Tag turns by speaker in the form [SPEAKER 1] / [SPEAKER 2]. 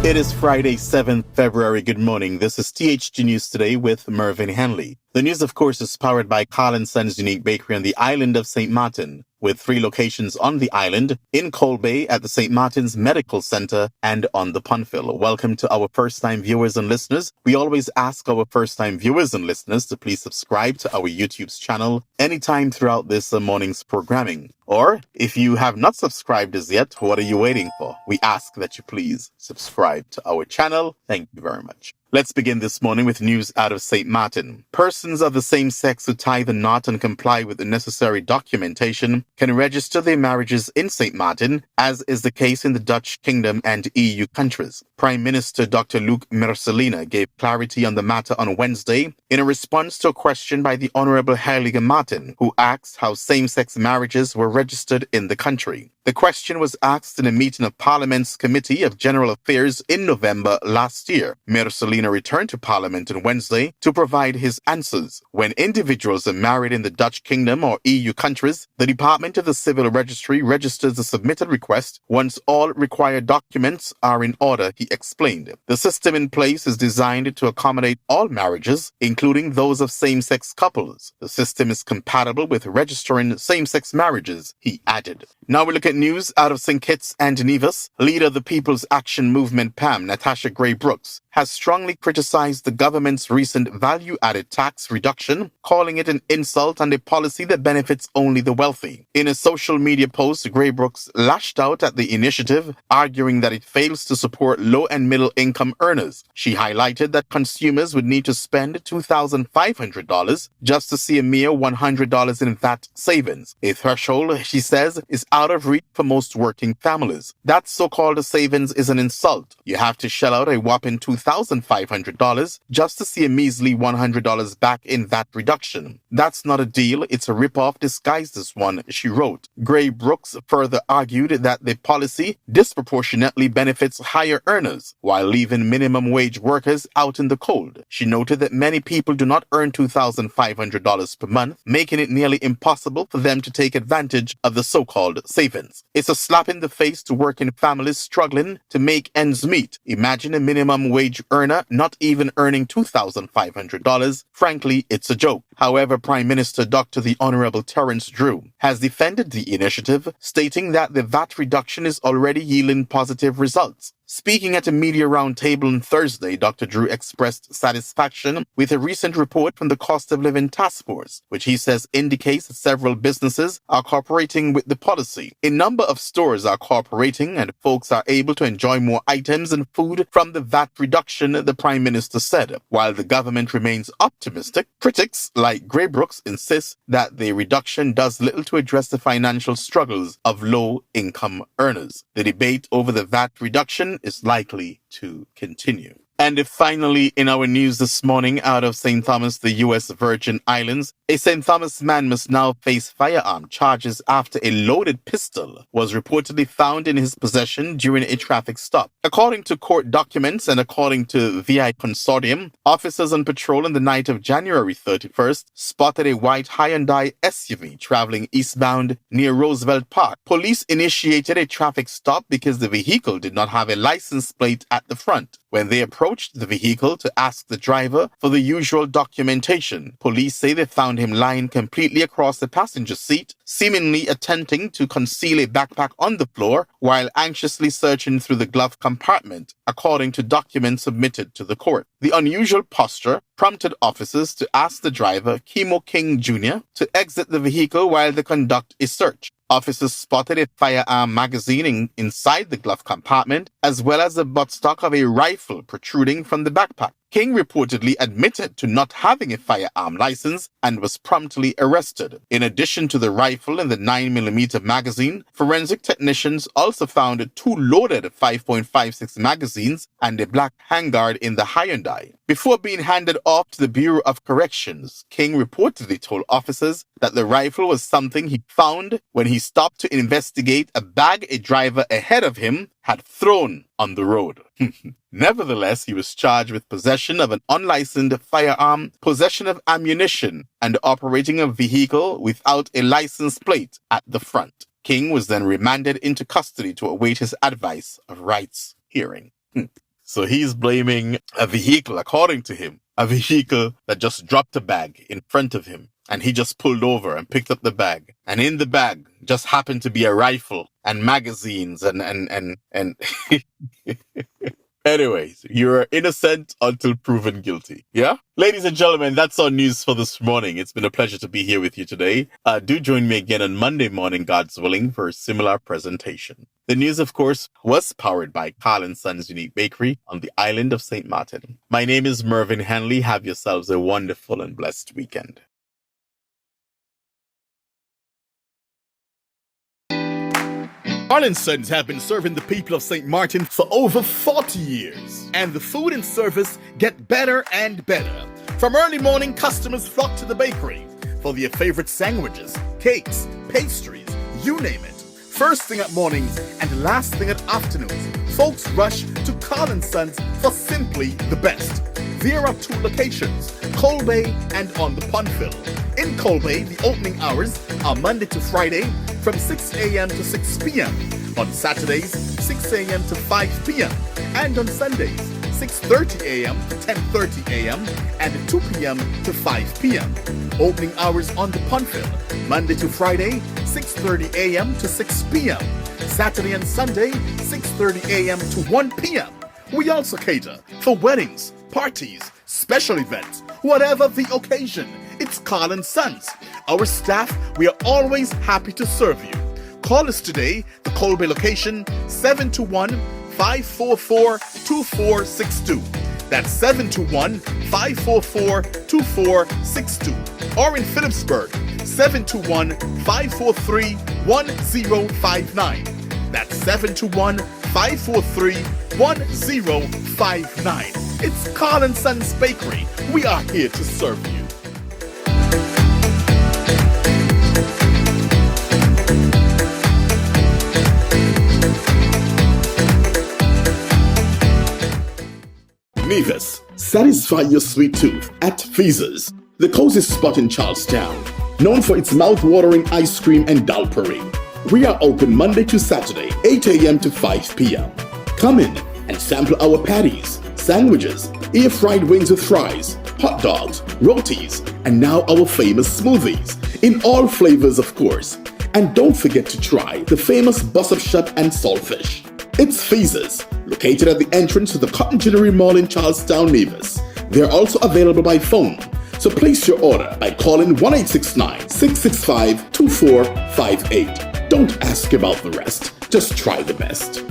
[SPEAKER 1] It is Friday, 7th February. Good morning. This is THG News Today with Mervin Hanley. The news, of course, is powered by Carl & Son's unique bakery on the island of St. Maarten, with 3 locations on the island, in Cold Bay at the St. Martin's Medical Center and on the Punfill. Welcome to our first-time viewers and listeners. We always ask our first-time viewers and listeners to please subscribe to our YouTube's channel anytime throughout this morning's programming. Or, if you have not subscribed as yet, what are you waiting for? We ask that you please subscribe to our channel. Thank you very much. Let's begin this morning with news out of St. Maarten. Persons of the same sex who tie the knot and comply with the necessary documentation can register their marriages in St. Maarten, as is the case in the Dutch Kingdom and EU countries. Prime Minister Dr. Luc Mercelina gave clarity on the matter on Wednesday in a response to a question by the Honorable Hanley Maarten, who asked how same-sex marriages were registered in the country. The question was asked in a meeting of Parliament's Committee of General Affairs in November last year. Mercelina returned to Parliament on Wednesday to provide his answers. When individuals are married in the Dutch Kingdom or EU countries, the Department of the Civil Registry registers the submitted request once all required documents are in order, he explained. The system in place is designed to accommodate all marriages, including those of same-sex couples. The system is compatible with registering same-sex marriages, he added. Now we look at news out of St. Kitts and Nevis. Leader of the People's Action Movement, PAM, Natasha Grey-Brookes, has strongly criticized the government's recent value-added tax reduction, calling it an insult and a policy that benefits only the wealthy. In a social media post, Grey-Brookes lashed out at the initiative, arguing that it fails to support low and middle income earners. She highlighted that consumers would need to spend $2,500 just to see a mere $100 in VAT savings. A threshold, she says, is out of reach for most working families. That so-called savings is an insult. You have to shell out a whopping $2,500 just to see a measly $100 back in VAT reduction. That's not a deal, it's a rip-off disguised as one, she wrote. Grey-Brookes further argued that the policy disproportionately benefits higher earners while leaving minimum wage workers out in the cold. She noted that many people do not earn $2,500 per month, making it nearly impossible for them to take advantage of the so-called savings. It's a slap in the face to working families struggling to make ends meet. Imagine a minimum wage earner not even earning $2,500. Frankly, it's a joke. However, Prime Minister Dr. the Honorable Terrance Drew has defended the initiative, stating that the VAT reduction is already yielding positive results. Speaking at a media roundtable on Thursday, Dr. Drew expressed satisfaction with a recent report from the Cost of Living Task Force, which he says indicates that several businesses are cooperating with the policy. A number of stores are cooperating and folks are able to enjoy more items and food from the VAT reduction, the Prime Minister said. While the government remains optimistic, critics like Grey-Brookes insist that the reduction does little to address the financial struggles of low-income earners. The debate over the VAT reduction is likely to continue. And finally, in our news this morning out of St. Thomas, the U.S. Virgin Islands, a St. Thomas man must now face firearm charges after a loaded pistol was reportedly found in his possession during a traffic stop. According to court documents and according to VI Consortium, officers on patrol on the night of January 31st spotted a white Hyundai SUV traveling eastbound near Roosevelt Park. Police initiated a traffic stop because the vehicle did not have a license plate at the front. When they approached the vehicle to ask the driver for the usual documentation, police say they found him lying completely across the passenger seat, seemingly attempting to conceal a backpack on the floor while anxiously searching through the glove compartment, according to documents submitted to the court. The unusual posture prompted officers to ask the driver, Kimo King Jr., to exit the vehicle while they conduct a search. Officers spotted a firearm magazine inside the glove compartment, as well as the buttstock of a rifle protruding from the backpack. King reportedly admitted to not having a firearm license and was promptly arrested. In addition to the rifle and the 9mm magazine, forensic technicians also found 2 loaded 5.56 magazines and a black handguard in the Hyundai. Before being handed off to the Bureau of Corrections, King reportedly told officers that the rifle was something he found when he stopped to investigate a bag a driver ahead of him had thrown on the road. Nevertheless, he was charged with possession of an unlicensed firearm, possession of ammunition, and operating a vehicle without a license plate at the front. King was then remanded into custody to await his advice of rights hearing. So he's blaming a vehicle, according to him, a vehicle that just dropped a bag in front of him. And he just pulled over and picked up the bag. And in the bag just happened to be a rifle and magazines and Anyways, you're innocent until proven guilty. Yeah? Ladies and gentlemen, that's our news for this morning. It's been a pleasure to be here with you today. Do join me again on Monday morning, God's willing, for a similar presentation. The news, of course, was powered by Carl & Son's Unique Bakery on the island of St. Maarten. My name is Mervin Hanley. Have yourselves a wonderful and blessed weekend. Carl & Sons have been serving the people of St. Maarten for over 40 years. And the food and service get better and better. From early morning, customers flock to the bakery for their favorite sandwiches, cakes, pastries, you name it. First thing at mornings and last thing at afternoons, folks rush to Carl & Sons for simply the best. There are 2 locations, Colbay and on the Pondville. In Colbay, the opening hours are Monday to Friday from 6 a.m. to 6 p.m. On Saturdays, 6 a.m. to 5 p.m. And on Sundays, 6:30 a.m. to 10:30 a.m. and 2 p.m. to 5 p.m. Opening hours on the Pondville, Monday to Friday, 6:30 a.m. to 6 p.m. Saturday and Sunday, 6:30 a.m. to 1 p.m. We also cater for weddings, parties, special events, whatever the occasion. It's Carl & Sons. Our staff, we are always happy to serve you. Call us today, the Colbay location, 721-544-2462. That's 721-544-2462. Or in Phillipsburg, 721-543-1059. That's 721-543-1059. It's Carl & Sons Bakery. We are here to serve you. Nevis, satisfy your sweet tooth at Feaser's, the cozy spot in Charlestown, known for its mouth-watering ice cream and dal parade. We are open Monday to Saturday, 8 a.m. to 5 p.m. Come in and sample our patties, sandwiches, air-fried wings with fries, hot dogs, rotis, and now our famous smoothies, in all flavors of course. And don't forget to try the famous bus-up shut and saltfish. It's Feaser's, located at the entrance to the Cotton Ginnery Mall in Charlestown, Nevis. They're also available by phone, so place your order by calling 1-869-665-2458. Don't ask about the rest, just try the best.